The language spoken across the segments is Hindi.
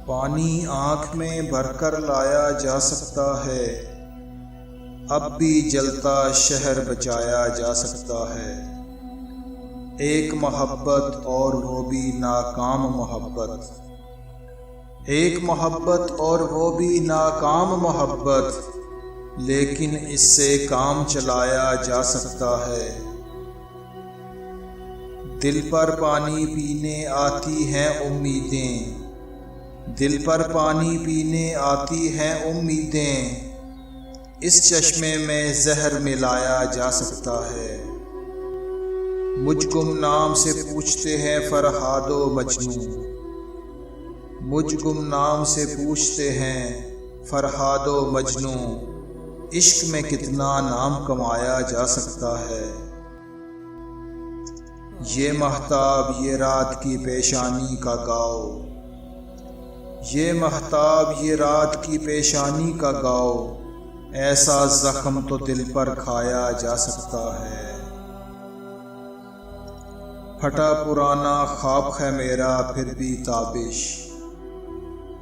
पानी आँख में भरकर लाया जा सकता है, अब भी जलता शहर बचाया जा सकता है। एक मोहब्बत और वो भी नाकाम मोहब्बत, एक मोहब्बत और वो भी नाकाम मोहब्बत, लेकिन इससे काम चलाया जा सकता है। दिल पर पानी पीने आती हैं उम्मीदें, दिल पर पानी पीने आती हैं उम्मीदें, इस चश्मे में जहर मिलाया जा सकता है। मुझ गुमनाम से पूछते हैं फरहादो मजनू, मुझ गुमनाम से पूछते हैं फरहादो मजनू, इश्क में कितना नाम कमाया जा सकता है। ये महताब ये रात की पेशानी का गाओ, ये महताब ये रात की पेशानी का गाओ, ऐसा जख्म तो दिल पर खाया जा सकता है। फटा पुराना ख्वाब है मेरा फिर भी ताबिश,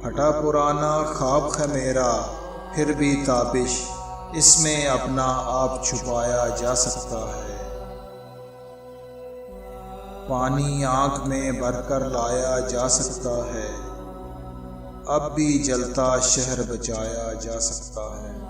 फटा पुराना ख्वाब है मेरा फिर भी ताबिश, इसमें अपना आप छुपाया जा सकता है। पानी आँख में भरकर लाया जा सकता है, अब भी जलता शहर बचाया जा सकता है।